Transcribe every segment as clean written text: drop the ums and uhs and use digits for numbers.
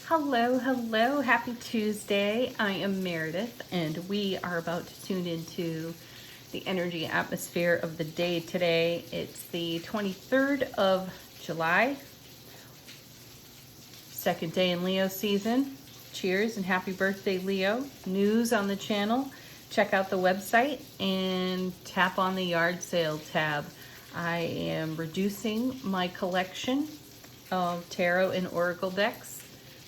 Hello, happy Tuesday. I am Meredith, and we are about to tune into the energy atmosphere of the day today. It's the 23rd of July, second day in Leo season. Cheers and happy birthday, Leo. News on the channel. Check out the website and tap on the yard sale tab. I am reducing my collection of tarot and oracle decks.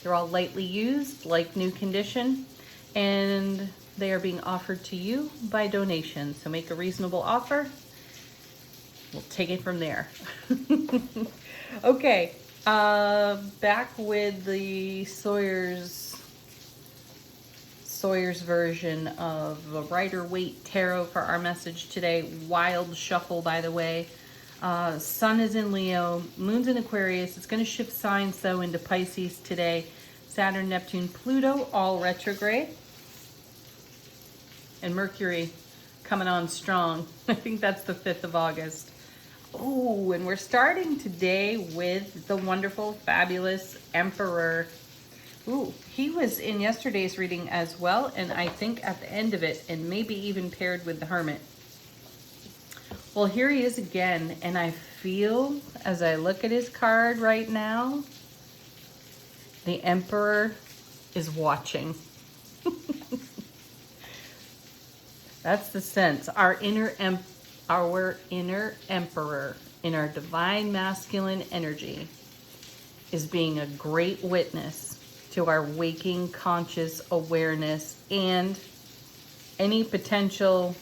They're all lightly used, like new condition, and they are being offered to you by donation. So make a reasonable offer. We'll take it from there. Okay, back with the Sawyer's version of the Rider-Waite Tarot for our message today. Wild shuffle, by the way. Sun is in Leo, Moon's in Aquarius. It's going to shift signs, though, into Pisces today. Saturn, Neptune, Pluto, all retrograde. And Mercury coming on strong. I think that's the 5th of August. Oh, and we're starting today with the wonderful, fabulous Emperor. Ooh, he was in yesterday's reading as well, and I think at the end of it, and maybe even paired with the Hermit. Well, here he is again, and I feel, as I look at his card right now, the Emperor is watching. That's the sense. Our inner emperor in our divine masculine energy is being a great witness to our waking conscious awareness and any potential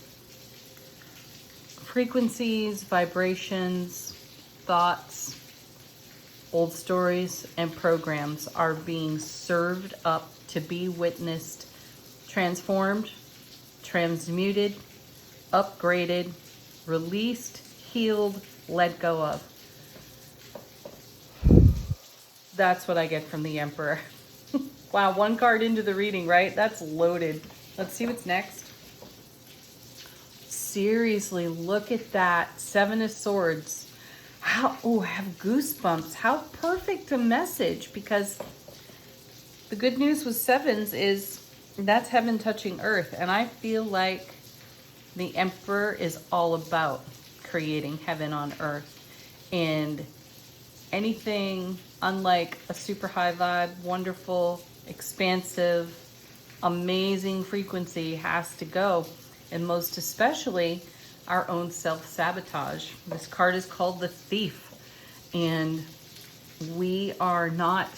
frequencies, vibrations, thoughts, old stories, and programs are being served up to be witnessed, transformed, transmuted, upgraded, released, healed, let go of. That's what I get from the Emperor. Wow, one card into the reading, right? That's loaded. Let's see what's next. Seriously, look at that. 7 of Swords. I have goosebumps. How perfect a message, because the good news with sevens is that's heaven touching earth. And I feel like the Emperor is all about creating heaven on earth. And anything unlike a super high vibe, wonderful, expansive, amazing frequency has to go. And most especially our own self-sabotage. This card is called the Thief, and we are not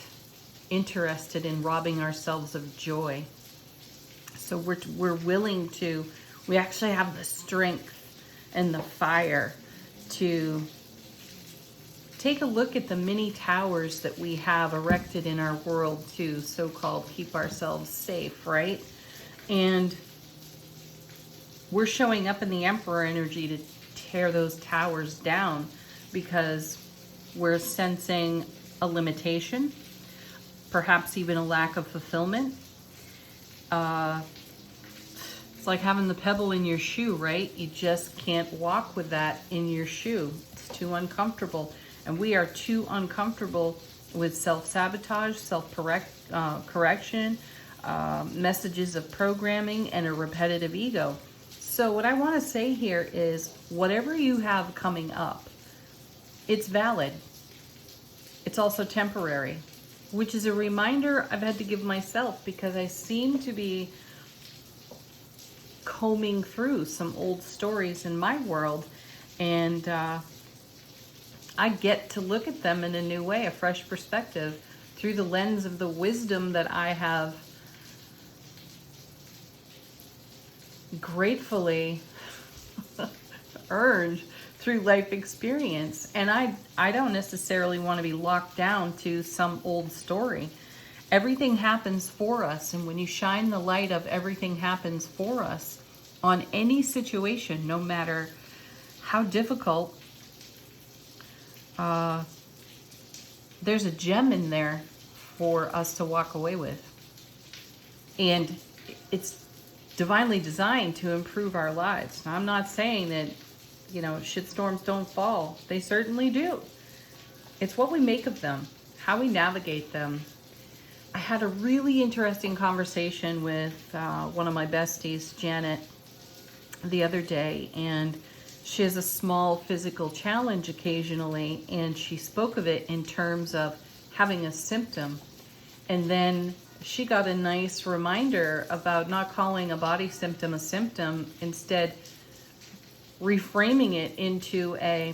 interested in robbing ourselves of joy. So we're willing to, we actually have the strength and the fire to take a look at the many towers that we have erected in our world to so-called keep ourselves safe, right? And we're showing up in the Emperor energy to tear those towers down because we're sensing a limitation, perhaps even a lack of fulfillment. It's like having the pebble in your shoe, right? You just can't walk with that in your shoe. It's too uncomfortable. And we are too uncomfortable with self-sabotage, self-correction, messages of programming, and a repetitive ego. So what I want to say here is whatever you have coming up, it's valid. It's also temporary, which is a reminder I've had to give myself because I seem to be combing through some old stories in my world, and I get to look at them in a new way, a fresh perspective, through the lens of the wisdom that I have gratefully earned through life experience. And I don't necessarily want to be locked down to some old story. Everything happens for us, and when you shine the light of everything happens for us on any situation, no matter how difficult, there's a gem in there for us to walk away with. And it's divinely designed to improve our lives. Now, I'm not saying that, shitstorms don't fall. They certainly do. It's what we make of them, how we navigate them, I had a really interesting conversation with one of my besties, Janet, the other day, and she has a small physical challenge occasionally, and she spoke of it in terms of having a symptom. And then she got a nice reminder about not calling a body symptom a symptom, instead reframing it into a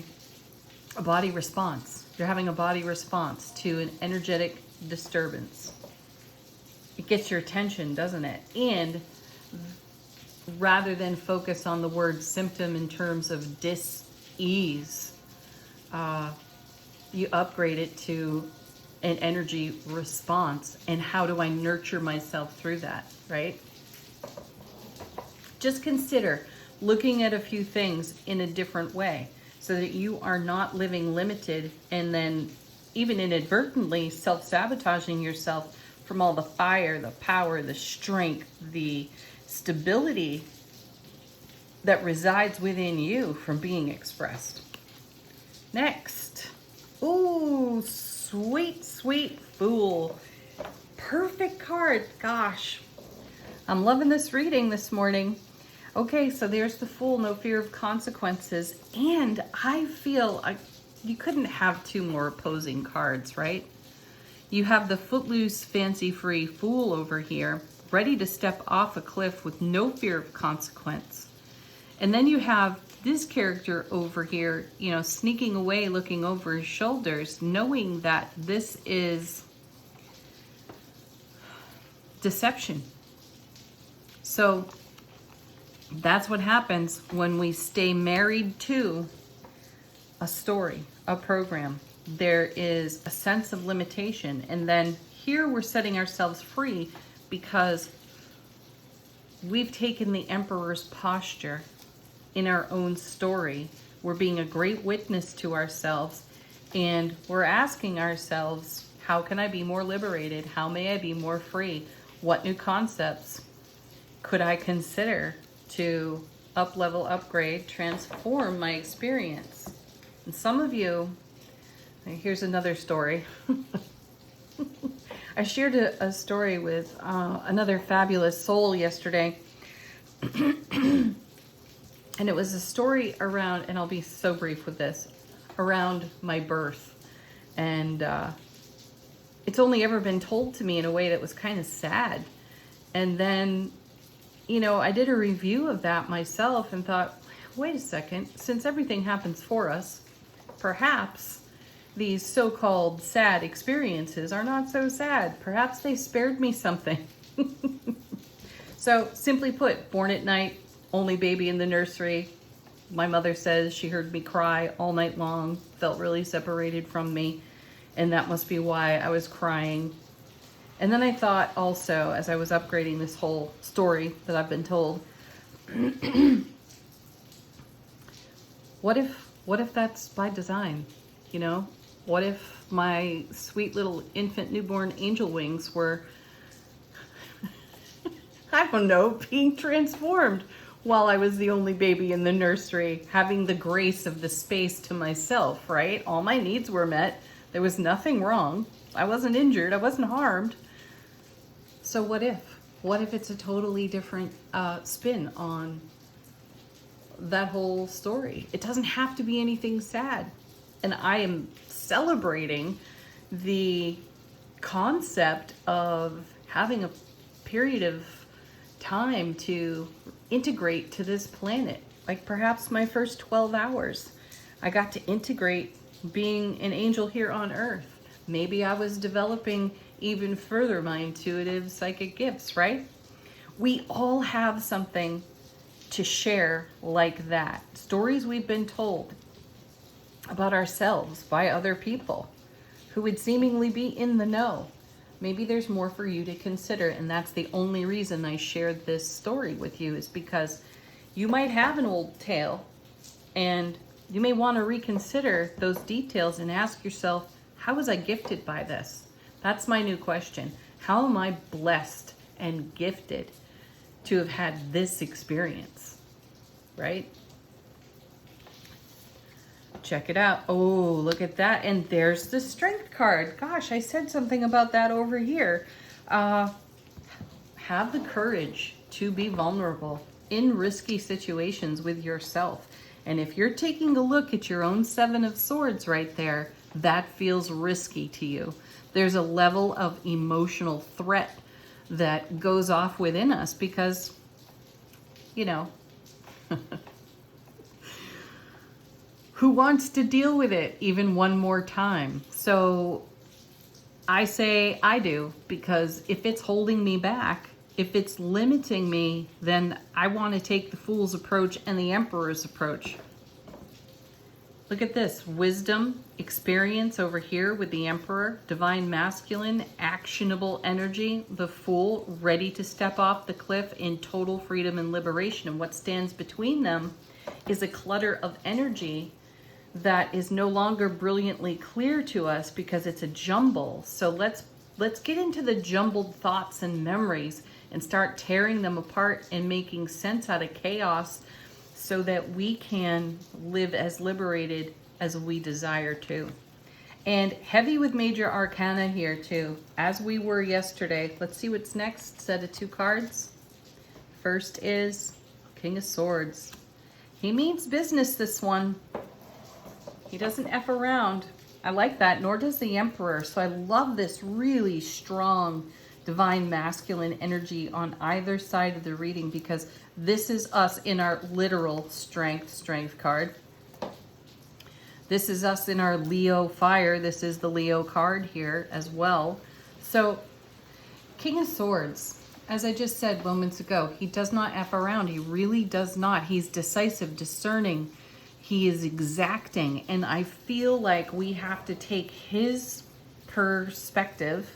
body response. You're having a body response to an energetic disturbance. It gets your attention, doesn't it? And rather than focus on the word symptom in terms of dis-ease, you upgrade it to an energy response. And how do I nurture myself through that, right? Just consider looking at a few things in a different way so that you are not living limited and then even inadvertently self-sabotaging yourself from all the fire, the power, the strength, the stability that resides within you from being expressed. Next. Ooh, sweet, sweet Fool. Perfect card. Gosh, I'm loving this reading this morning. Okay, so there's the Fool, no fear of consequences. And I feel you couldn't have two more opposing cards, right? You have the footloose, fancy-free Fool over here, ready to step off a cliff with no fear of consequence. And then you have this character over here, you know, sneaking away, looking over his shoulders, knowing that this is deception. So that's what happens when we stay married to a story, a program. There is a sense of limitation. And then here we're setting ourselves free because we've taken the emperor's posture in our own story. We're being a great witness to ourselves, and we're asking ourselves, how can I be more liberated? How may I be more free? What new concepts could I consider to up-level, upgrade, transform my experience? And some of you, here's another story. I shared a story with another fabulous soul yesterday. And it was a story around, and I'll be so brief with this, around my birth. And it's only ever been told to me in a way that was kind of sad. And then, you know, I did a review of that myself and thought, wait a second, since everything happens for us, perhaps these so-called sad experiences are not so sad. Perhaps they spared me something. So simply put, born at night, only baby in the nursery. My mother says she heard me cry all night long, felt really separated from me, and that must be why I was crying. And then I thought also, as I was upgrading this whole story that I've been told, what if that's by design? You know, what if my sweet little infant newborn angel wings were, I don't know, being transformed while I was the only baby in the nursery, having the grace of the space to myself, right? All my needs were met. There was nothing wrong. I wasn't injured. I wasn't harmed. So what if? What if it's a totally different spin on that whole story? It doesn't have to be anything sad. And I am celebrating the concept of having a period of time to integrate to this planet. Like perhaps my first 12 hours, I got to integrate being an angel here on Earth. Maybe I was developing even further my intuitive psychic gifts, right? We all have something to share like that. Stories we've been told about ourselves by other people who would seemingly be in the know. Maybe there's more for you to consider, and that's the only reason I shared this story with you, is because you might have an old tale and you may want to reconsider those details and ask yourself, how was I gifted by this? That's my new question. How am I blessed and gifted to have had this experience, right? Check it out. Oh, look at that. And there's the Strength card. Gosh, I said something about that over here. Uh, have the courage to be vulnerable in risky situations with yourself. And if you're taking a look at your own Seven of Swords right there, that feels risky to you. There's a level of emotional threat that goes off within us because, you know, who wants to deal with it even one more time? So I say I do, because if it's holding me back, if it's limiting me, then I want to take the Fool's approach and the Emperor's approach. Look at this, wisdom, experience over here with the Emperor, divine masculine, actionable energy, the Fool, ready to step off the cliff in total freedom and liberation. And what stands between them is a clutter of energy that is no longer brilliantly clear to us because it's a jumble. So let's get into the jumbled thoughts and memories and start tearing them apart and making sense out of chaos, so that we can live as liberated as we desire to. And heavy with major arcana here too, as we were yesterday. Let's see what's next. Set of 2 cards. First is King of Swords. He means business, this one. He doesn't F around. I like that, nor does the Emperor. So I love this really strong divine masculine energy on either side of the reading, because this is us in our literal strength card. This is us in our Leo fire. This is the Leo card here as well. So King of Swords, as I just said moments ago, he does not F around. He really does not. He's decisive, discerning. He is exacting. And I feel like we have to take his perspective,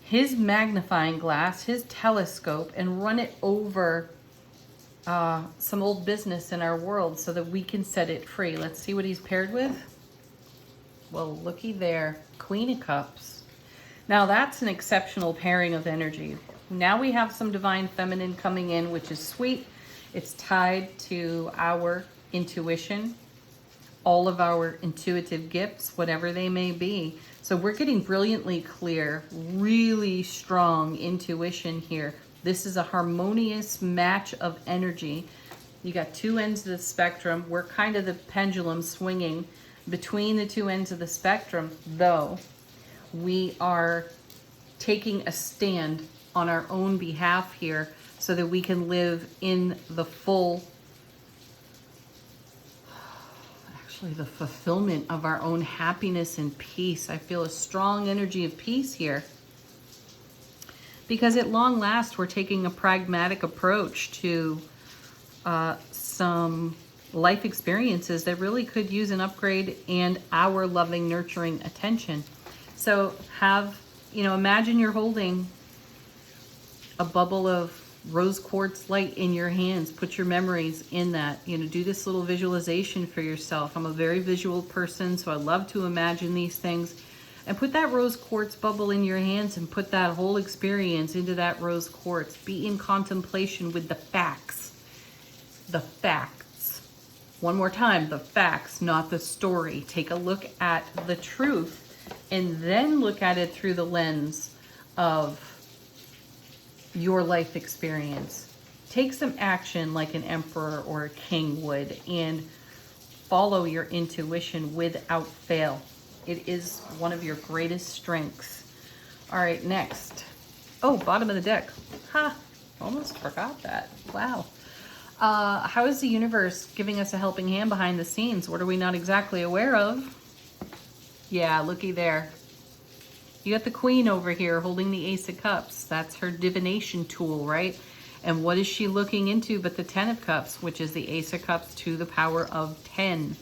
his magnifying glass, his telescope, and run it over some old business in our world so that we can set it free. Let's see what he's paired with. Well, looky there, Queen of Cups. Now that's an exceptional pairing of energy. Now we have some divine feminine coming in, which is sweet. It's tied to our intuition, all of our intuitive gifts, whatever they may be. So we're getting brilliantly clear, really strong intuition here. This is a harmonious match of energy. You got 2 ends of the spectrum. We're kind of the pendulum swinging between the 2 ends of the spectrum, though we are taking a stand on our own behalf here so that we can live in the full, actually the fulfillment of our own happiness and peace. I feel a strong energy of peace here, because at long last we're taking a pragmatic approach to some life experiences that really could use an upgrade and our loving, nurturing attention. So imagine you're holding a bubble of rose quartz light in your hands. Put your memories in that. Do this little visualization for yourself. I'm a very visual person, so I love to imagine these things. And put that rose quartz bubble in your hands and put that whole experience into that rose quartz. Be in contemplation with the facts. The facts. One more time, the facts, not the story. Take a look at the truth and then look at it through the lens of your life experience. Take some action like an emperor or a king would and follow your intuition without fail. It is one of your greatest strengths. All right, next. Oh, bottom of the deck. Ha, almost forgot that. Wow. How is the universe giving us a helping hand behind the scenes? What are we not exactly aware of? Yeah, looky there. You got the Queen over here holding the Ace of Cups. That's her divination tool, right? And what is she looking into but the 10 of Cups, which is the Ace of Cups to the power of 10.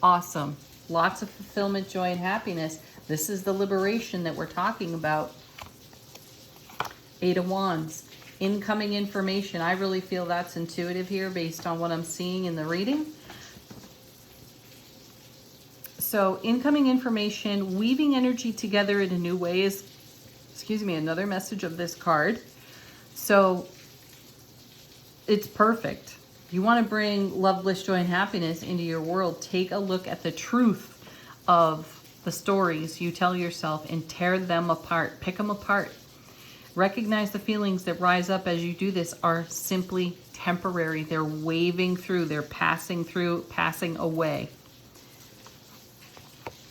Awesome. Lots of fulfillment, joy, and happiness. This is the liberation that we're talking about. 8 of Wands. Incoming information. I really feel that's intuitive here based on what I'm seeing in the reading. So incoming information, weaving energy together in a new way is, another message of this card. So it's perfect. You want to bring love, bliss, joy, and happiness into your world. Take a look at the truth of the stories you tell yourself and tear them apart. Pick them apart. Recognize the feelings that rise up as you do this are simply temporary. They're waving through, they're passing through, passing away.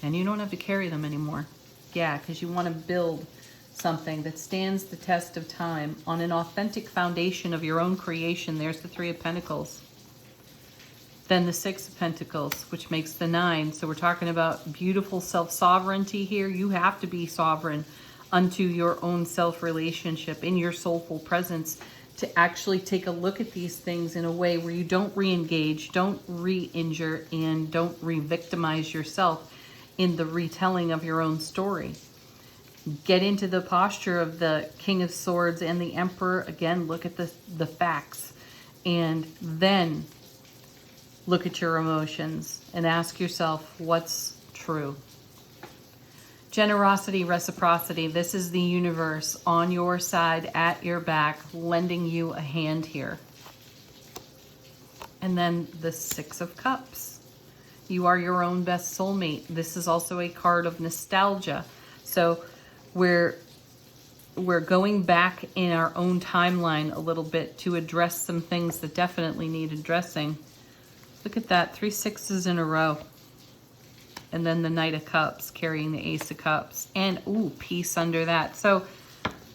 And you don't have to carry them anymore. Yeah, because you want to build something that stands the test of time on an authentic foundation of your own creation. There's the Three of Pentacles. Then the Six of Pentacles, which makes the 9. So we're talking about beautiful self-sovereignty here. You have to be sovereign unto your own self-relationship in your soulful presence to actually take a look at these things in a way where you don't re-engage, don't re-injure, and don't re-victimize yourself in the retelling of your own story. Get into the posture of the King of Swords and the Emperor. Again, look at the facts. And then look at your emotions and ask yourself what's true. Generosity, reciprocity. This is the universe on your side, at your back, lending you a hand here. And then the Six of Cups. You are your own best soulmate. This is also a card of nostalgia. So we're going back in our own timeline a little bit to address some things that definitely need addressing. Look at that, 3 sixes in a row. And then the Knight of Cups carrying the Ace of Cups. And, ooh, peace under that. So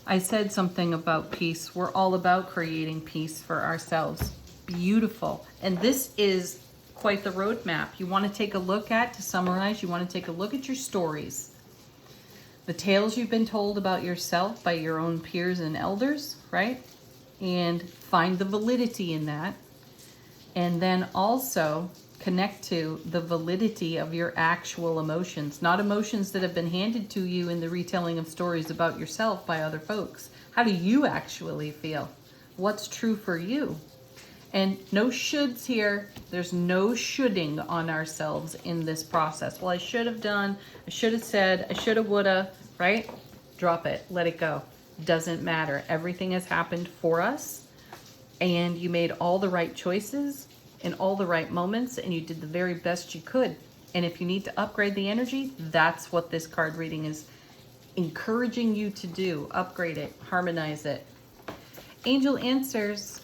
I said something about peace. We're all about creating peace for ourselves. Beautiful. And this is quite the roadmap. You want to take a look at, to summarize, you want to take a look at your stories. The tales you've been told about yourself by your own peers and elders, right? And find the validity in that. And then also connect to the validity of your actual emotions, not emotions that have been handed to you in the retelling of stories about yourself by other folks. How do you actually feel? What's true for you? And no shoulds here. There's no shoulding on ourselves in this process. Well, I should have done, I should have said, I should have, woulda, right? Drop it, let it go. Doesn't matter. Everything has happened for us, and you made all the right choices in all the right moments, and you did the very best you could. And if you need to upgrade the energy, that's what this card reading is encouraging you to do. Upgrade it, harmonize it. Angel answers.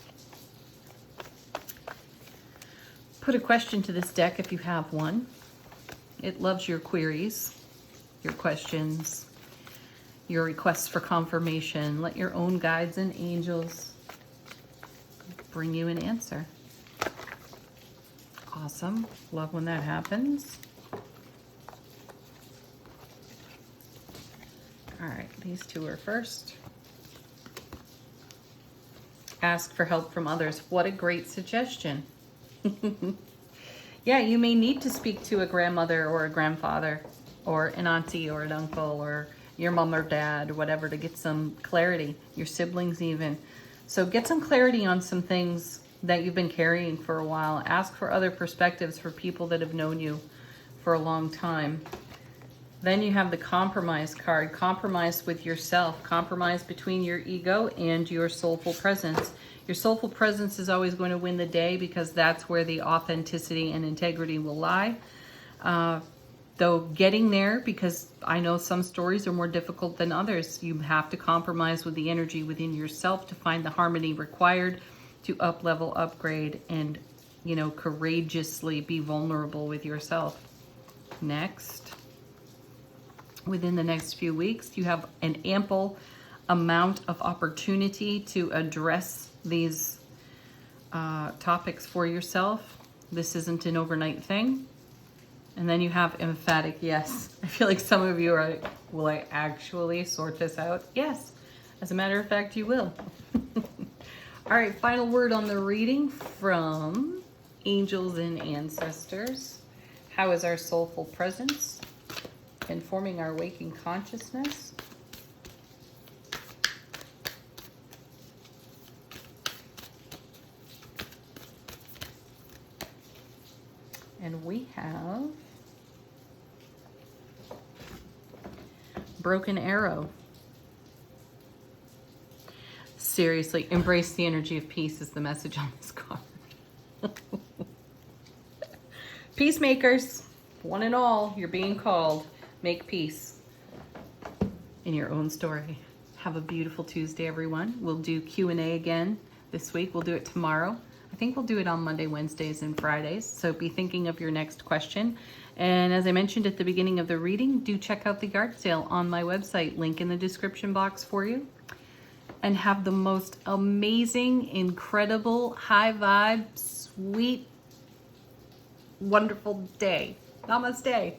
Put a question to this deck if you have one. It loves your queries, your questions, your requests for confirmation. Let your own guides and angels bring you an answer. Awesome. Love when that happens. All right, these two are first. Ask for help from others. What a great suggestion. Yeah, you may need to speak to a grandmother or a grandfather or an auntie or an uncle or your mom or dad or whatever to get some clarity, your siblings even. So get some clarity on some things that you've been carrying for a while. Ask for other perspectives for people that have known you for a long time. Then you have the compromise card. Compromise with yourself. Compromise between your ego and your soulful presence. Your soulful presence is always going to win the day because that's where the authenticity and integrity will lie. Though getting there, because I know some stories are more difficult than others, you have to compromise with the energy within yourself to find the harmony required to up-level, upgrade, and, you know, courageously be vulnerable with yourself. Next, within the next few weeks, you have an ample amount of opportunity to address these topics for yourself. This isn't an overnight thing. And then you have emphatic yes. I feel like some of you are like, will I actually sort this out? Yes. As a matter of fact, you will. All right, final word on the reading from angels and ancestors. How is our soulful presence informing our waking consciousness? And we have broken arrow. Seriously, embrace the energy of peace is the message on this card. Peacemakers, one and all, you're being called. Make peace in your own story. Have Have a beautiful Tuesday, everyone. We'll do Q&A again this week. We'll do it tomorrow. I think we'll do it on Monday, Wednesdays, and Fridays. So be thinking of your next question. And as I mentioned at the beginning of the reading, do check out the yard sale on my website. Link in the description box for you. And have the most amazing, incredible, high vibe, sweet, wonderful day. Namaste.